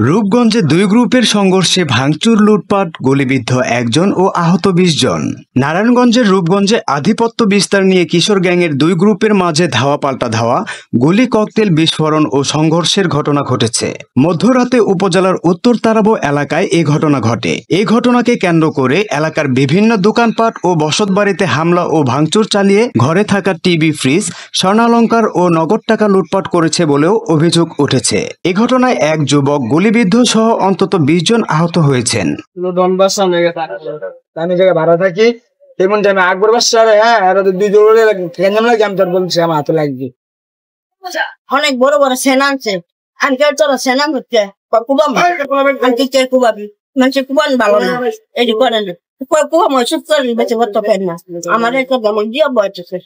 রূপগঞ্জে দুই গ্রুপের সংঘর্ষে ভাঙচুর, লুটপাট, গুলিবিদ্ধ একজন ও আহত ২০ জন। নারায়ণগঞ্জের রূপগঞ্জে আধিপত্য বিস্তার নিয়ে কিশোর গ্যাংয়ের দুই গ্রুপের মাঝে ধাওয়া পাল্টা ধাওয়া, গুলি, ককটেল বিস্ফোরণ ও সংঘর্ষের ঘটনা ঘটেছে। মধ্যরাতে উপজেলার উত্তর তারাবো এলাকায় এ ঘটনা ঘটে। এই ঘটনাকে কেন্দ্র করে এলাকার বিভিন্ন দোকানপাট ও বসতবাড়িতে হামলা ও ভাঙচুর চালিয়ে ঘরে থাকা টিভি, ফ্রিজ, স্বর্ণালংকার ও নগদ টাকা লুটপাট করেছে বলেও অভিযোগ উঠেছে। এ ঘটনায় এক যুবক গুলিবিদ্ধ সহ অন্তত ২০ জন আহত হয়েছেন। আমি জায়গায় ভাড়া থাকি, তেমন টাইমে আকবর বাসার দুই জোরে আমি তোর বলছি আমার হাতে লাগবে। অনেক বড় বড় সেনা আনছে, আনকে তোরা সেনা করতে কুবাম আনকে কে কুবাবি মানুষের কুবান ভালো না, এটি করেন না কুবাম ওষুধ করেন বেঁচে করতে পারেন না। আমার একটা যেমন দিয়ে বয়সে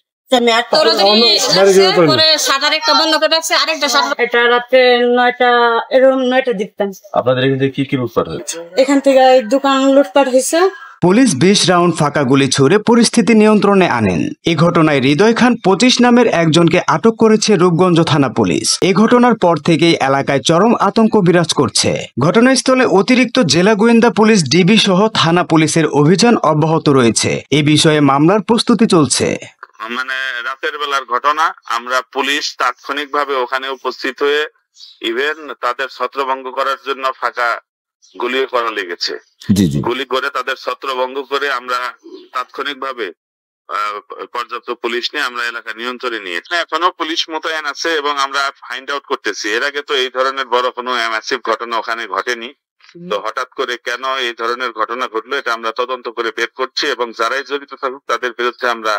এখান থেকে দোকান লুটপাট হয়েছে। পুলিশ ২০ রাউন্ড ফাঁকা গুলি ছুড়ে পরিস্থিতি নিয়ন্ত্রণে আনেন। এ ঘটনায় হৃদয় খান ২৫ নামের একজনকে আটক করেছে রূপগঞ্জ থানা পুলিশ। এ ঘটনার পর থেকেই এলাকায় চরম আতঙ্ক বিরাজ করছে। ঘটনাস্থলে অতিরিক্ত জেলা গোয়েন্দা পুলিশ, ডিবি সহ থানা পুলিশের অভিযান অব্যাহত রয়েছে। এ বিষয়ে মামলার প্রস্তুতি চলছে। মানে রাতের বেলার ঘটনা, আমরা পুলিশ তাৎক্ষণিকভাবে ওখানে উপস্থিত হয়ে ইভেন তাদের ছত্রভঙ্গ করার জন্য ফাঁকা গুলিও করা লেগেছে। গুলি করে তাদের ছত্রভঙ্গ করে আমরা তাৎক্ষণিকভাবে পর্যাপ্ত পুলিশ নিয়ে আমরা এলাকা নিয়ন্ত্রণে নিয়েছি। এখনো পুলিশ মোতায়েন আছে এবং আমরা ফাইন্ড আউট করতেছি। এর আগে তো এই ধরনের বড় কোনো ম্যাসিভ ঘটনা ওখানে ঘটেনি। তো হঠাৎ করে কেন এই ধরনের ঘটনা ঘটলো এটা আমরা তদন্ত করে বের করছি এবং যারাই জড়িত থাকুক তাদের বিরুদ্ধে আমরা